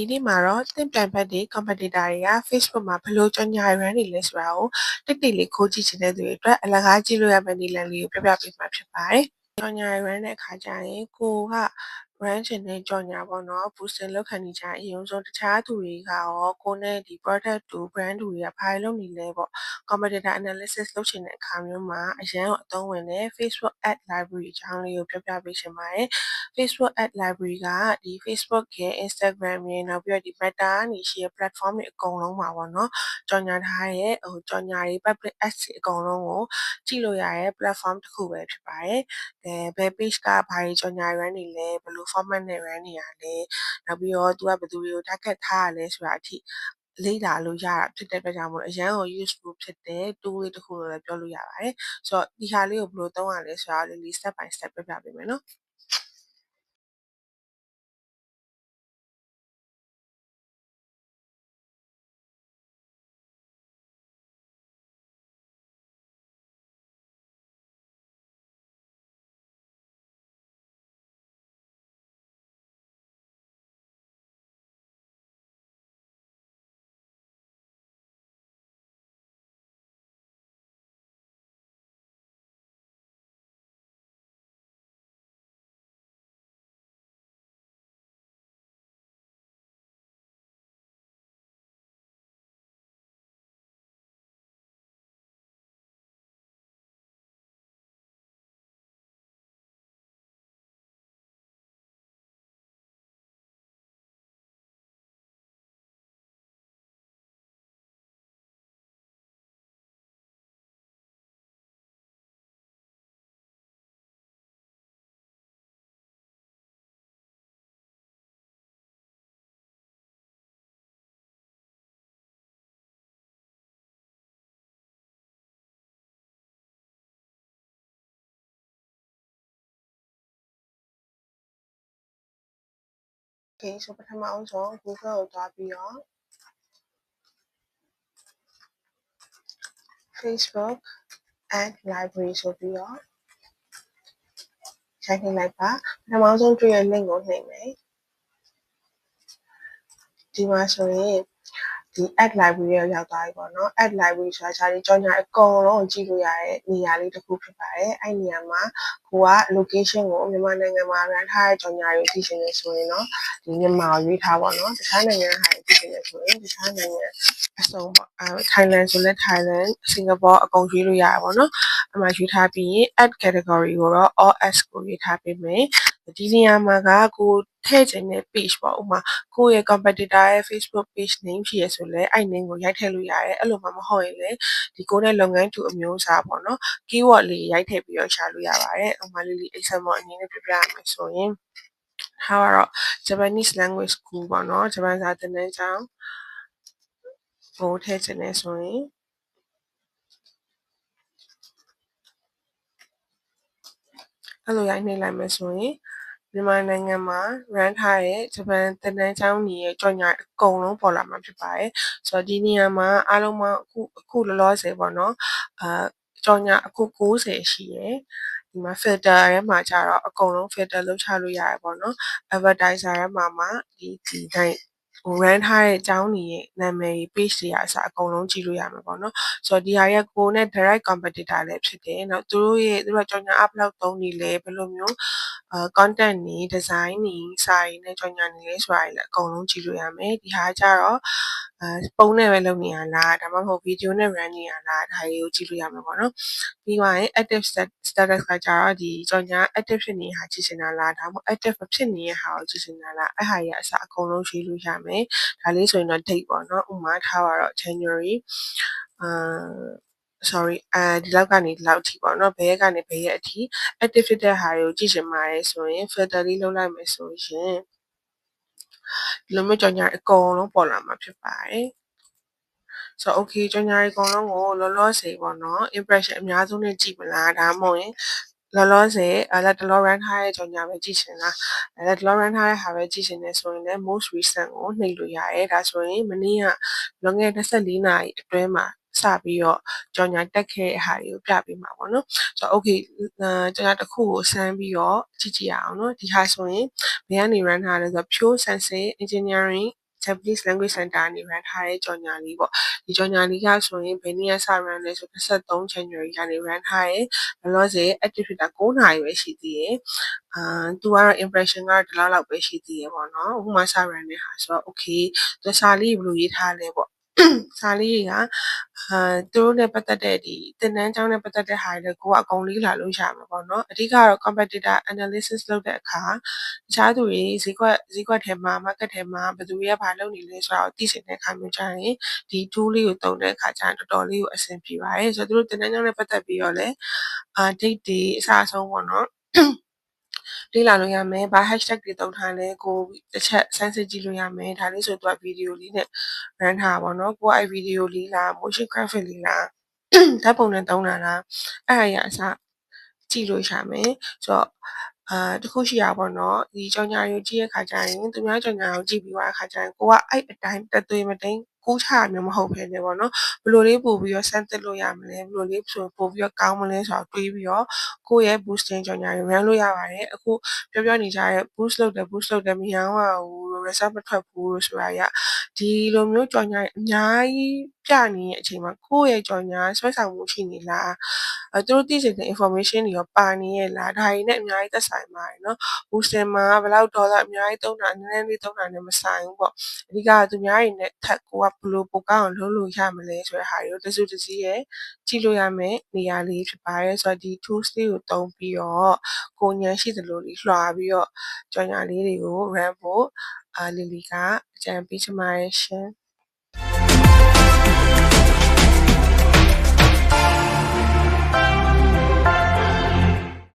ဒီနေ့မှာတော့သင်ပြိုင်ဘက်တွေ competitor တွေက Facebook မှာဘယ်လိုကြော်ငြာ run နေလဲဆိုတာကိုတိတ်တိတ်လေးခိုးကြည့်ချင်တဲ့သူတွေအတွက်အလကားကြည့်လို့ရမယ့်နည်းလမ်းလေးကိုပြောပြပေးမှာဖြစ်ပါတယ်။ကြော်ငြာ run တဲ့အခါကျရင်ကိုက run ချင်တဲ့ကြော်ငြာပေါ့နော် boosting လုပ်ခံနေကြအရင်ဆုံးတခြားသူတွေကရောကိုနဲ့ဒီ product တူ brand တူတွေကဘာလုပ်နေလဲပေါ့ competitor analysis လုပ်ချင်တဲ့အခါမျိုးမှာအရန်ကိုအသုံးဝင်တဲ့ Facebook ad library အကြောင်းလေးကိုပြောပြပေးချင်ပါတယ်။ Facebook ad library ကဒီ Facebook ရဲ့ Instagram ရဲ့နောက်ပြီးတော့ဒီ Meta ကနေရှိတဲ့ platform တွေအကုန်လုံးမှာပေါ့နော်ကြော်ငြာထားတဲ့ကြော်ငြာတွေ public ads တွေအကုန်လုံးကိုကြည့်လို့ရတဲ့ platform တစ်ခုပဲဖြစ်ပါတယ်။ဘယ် page ကဘာတွေကြော်ငြာ run နေလဲဘယ်လို format နဲ့ run နေရလဲနောက်ပြီးတော့သူကဘယ်သူတွေကို target ထားရလဲဆိုတာအထိလေ့လာလို့ရတာဖြစ်တဲ့အတွက်ကြောင့်မို့အရန်ကို useful ဖြစ်တဲ့ tool လေးတစ်ခုလို့လည်းပြောလို့ရပါတယ်။ဆိုတော့ဒီဟာလေးကိုဘယ်လိုသုံးရလဲဆိုတာလေး step by step ပြပြပေးမယ်နော်။ Okay ဆိုပထမအောင်ဆုံး Google ကိုသွားပြီးတော့ Facebook ad library ဆိုပြီးတော့ရိုက်နှိပ်လိုက်ပါပထမဆုံးတွေ့ရ link ကိုနှိပ်မယ်ဒီမှာဆိုရင်ဒီ ad library ကိုရောက်သွားပြီပေါ့နော် ad library ဆိုတာခြားကြော်ငြာအကုန်လုံးကြည့်လို့ရတဲ့နေရာလေးတစ်ခုဖြစ်ပါတယ်အဲ့နေရာမှာကိုက location ကိုမြန်မာနိုင်ငံမှာ run ထားတဲ့ကြော်ငြာတွေကိုကြည့်ချင်တယ်ဆိုရင်တော့ဒီမြန်မာကိုရွေးထားပါတော့တခြားနိုင်ငံဟာကြည့်ချင်တယ်ဆိုရင်တခြားနိုင်ငံအစုံပေါ့Thailand ဆိုလဲ Thailand Singapore အကုန်ရွေးလို့ရတာပေါ့နော်အမှရွေးထားပြီးရင် ad category ကိုတော့ all ads ကိုရွေးထားပေးမယ်ဒီနေရာမှာကကိုထည့်ချင်တဲ့ page ပေါ့ဥပမာကိုယ့်ရဲ့ competitor ရဲ့ Facebook page name ရှိရဆိုလဲအဲ့ name ကိုရိုက်ထည့်လို့ရတယ်အဲ့လိုမှမဟုတ်ရင်လည်းဒီကိုနဲ့လုပ်ငန်းတူအမျိုးအစားပေါ့နော် keyword လေးရိုက်ထည့်ပြီးတော့ရှာလို့ရပါတယ်ဥပမာလေး example အနေနဲ့ပြပြရမယ်ဆိုရင်ထားတော့ Japanese language school ပေါ့နော်ဂျပန်စာသင်တန်းကျောင်းကိုထည့်ချင်တယ်ဆိုရင်အဲ့လိုရိုက်နှိပ်လိုက်မယ်ဆိုရင်မြန်မာနိုင်ငံမှာ run ထားတဲ့ဂျပန်သင်တန်းကျောင်းကြီးရဲ့ကြော်ငြာအကုန်လုံးပေါ်လာမှာဖြစ်ပါတယ်ဆိုတော့ဒီနေရာမှာအားလုံးပေါင်းအခုလောလောဆယ်ပေါ့နော်ကြော်ငြာအခု60ရှိရယ်ဒီမှာ filter ထဲမှာကျတော့အကုန်လုံး filter လုပ်ချလို့ရတယ်ပေါ့နော် advertiser ထဲမှာဒီတိုင်းrun ထားတဲ့အကြောင်းကြီးရဲ့နာမည် page တွေအစားအကုန်လုံးကြည့်လို့ရမှာပေါ့နော်ဆိုတော့ဒီဟာရဲ့ကိုနဲ့ direct competitor လည်းဖြစ်တယ်နောက်သူတို့ကြော်ငြာ up လောက်သုံးနေလဲဘယ်လိုမျိုးcontent တွေ design တွေစာရင်းနဲ့ကြော်ငြာနေလဲဆိုတာတွေလည်းအကုန်လုံးကြည့်လို့ရမယ်ဒီဟာကျတော့ပုံနဲ့ပဲလုပ်နေရလားဒါမှမဟုတ် video နဲ့ run နေရလားဒါတွေကိုကြည့်လို့ရမှာပေါ့နော်ပြီးသွားရင် active status ကကြတော့ဒီကြော်ငြာ active ဖြစ်နေတဲ့ဟာကြည့်ချင်တာလားဒါမှမဟုတ် active မဖြစ်နေတဲ့ဟာကိုကြည့်ချင်တာလားအဲ့ဟာကြီးအစားအကုန်လုံးရွေးလို့ရမယ်ဒါလေးဆိုရင်တော့ date ပေါ့နော်ဥပမာထားပါတော့ January sorry ဒီလောက်ကနေဒီလောက်အထိပေါ့နော်ဘယ်ရက်ကနေဘယ်ရက်အထိ active ဖြစ်တဲ့ဟာတွေကိုကြည့်ချင်ပါတယ်ဆိုရင် filter လေးလုပ်လိုက်မယ်ဆိုရင်ဒီလိုမျိုးကြော်ငြာအကုန်လုံးပေါ်လာမှာဖြစ်ပါတယ်ဆိုတော့ okay ကြော်ငြာအကုန်လုံးကိုလောလောဆယ်ပေါ့နော် impression အများဆုံးနဲ့ကြည့်မလားဒါမှမဟုတ်ရင်လောလောဆယ်လက်တလော run ထားတဲ့ကြော်ငြာပဲကြည့်ချင်လားလက်တလော run ထားတဲ့ဟာပဲကြည့်ချင်တယ်ဆိုရင်လည်း most recent ကိုနှိပ်လို့ရတယ်ဒါဆိုရင်မနေ့ကလွန်ခဲ့24နာရီအတွင်းမှာစပြီးတော့ကြော်ငြာတက်ခဲ့တဲ့ဟာတွေကိုပြပေးမှာပေါ့နော်ဆိုတော့ okay ကြော်ငြာတစ်ခုကိုစမ်းပြီးတော့ကြည့်ကြည့်ရအောင်နော်ဒီဟာဆိုရင်ဘယ်ကနေ run ထားလဲဆိုတော့ Pure Sensei Engineering Japanese Language Center ကနေ run ထားတဲ့ကြော်ညာလေးပေါ့ဒီကြော်ညာလေးကဆိုရင်ဘယ်နေ့ကစ run လဲဆို23 January ကနေ run ထားတယ်လောလောဆယ် active ဖြစ်တာ9နာရီပဲရှိသေးတယ်သူကတော့ impression ကဒီလောက်ပဲရှိသေးတယ်ပေါ့နော်အခုမှစ run တဲ့ဟာဆိုတော့ okay သူစာလေးဘယ်လိုရေးထားလဲပေါ့စာလေးတွေကသူတို့နဲ့ပတ်သက်တဲ့ဒီသင်တန်းကျောင်းနဲ့ပတ်သက်တဲ့ဟာတွေကိုကအကုန်လေးလာလို့ရမှာပေါ့နော်အဓိကတော့ competitor analysis လုပ်တဲ့အခါတခြားသူတွေဈေးကွက်ထဲမှာ market ထဲမှာဘယ်သူတွေကဘာလုပ်နေလဲဆိုတာကိုသိချင်တဲ့အခါမျိုးကြရင်ဒီ tool လေးကိုသုံးတဲ့အခါကျရင်တော်တော်လေးကိုအဆင်ပြေပါတယ်ဆိုတော့သူတို့သင်တန်းကျောင်းနဲ့ပတ်သက်ပြီးတော့လည်းdate တွေအစားအဆုံးပေါ့နော်လေ့လာလို့ရမယ်။ဘာ hashtag တွေသုံးထားလဲကိုတစ်ချက်စမ်းစစ်ကြည့်လို့ရမယ်။ဒါလေးဆိုတော့ဗီဒီယိုလေးနဲ့ run ထားပါတော့။ကိုကအဲ့ဗီဒီယိုလေးလား motion graphic လေးလားဓာတ်ပုံနဲ့သုံးတာလားအဲ့အရာအစကြည့်လို့ရမယ်။ဆိုတော့တခုရှိရပါတော့ဒီကြော်ညာကိုကြည့်ရခါကျရင်သူများကြော်ညာကိုကြည့်ပြီးသွားခါကျရင်ကိုကအဲ့အတိုင်းတသွေးမတိန်ကိုးချရမျိုးမဟုတ်ဘဲနဲ့ပေါ့နော်ဘယ်လိုလေးပို့ပြီးတော့စမ်းသစ်လို့ရမလဲဘယ်လိုလေးဆိုပို့ပြီးတော့ကောင်းမလဲဆိုတော့တွေးပြီးတော့ကိုယ့်ရဲ့ boosting ကြော်ညာကို run လို့ရပါတယ်အခုပြောနေကြတဲ့ boost လုပ်တယ်မရောပါဘူး result မထွက်ဘူးလို့ဆိုတာရဒီလိုမျိုးကြော်ညာအများကြီးပြနေတဲ့အချိန်မှာကိုယ့်ရဲ့ကြော်ညာဆွဲဆောင်မှုရှိနေလားသူတို့သိချင်တဲ့ information တွေရောပါနေရဲ့လားဒါတွေနဲ့အများကြီးသက်ဆိုင်ပါတယ်နော် booster မှာဘယ်လောက်ဒေါ်လာအများကြီးသုံးတာနည်းနည်းလေးသုံးတာနဲ့မဆိုင်ဘူးပေါ့အဓိကသူများတွေနဲ့ထပ်ကိုကဘယ်လိုပိုကောင်းအောင်လုပ်လို့ရမလဲဆိုတဲ့ဟာတွေကိုတစုတစည်းရဲ့ကြည့်လို့ရမယ်နေရာလေးဖြစ်ပါတယ်ဆိုတော့ဒီ tools လေးကိုသုံးပြီးတော့ကိုဉာဏ်ရှိသလိုလေးလွှာပြီးတော့ကြော်ညာလေးတွေကို run ဖို့လီလီကအကြံပေးချင်ပါတယ်ရှင်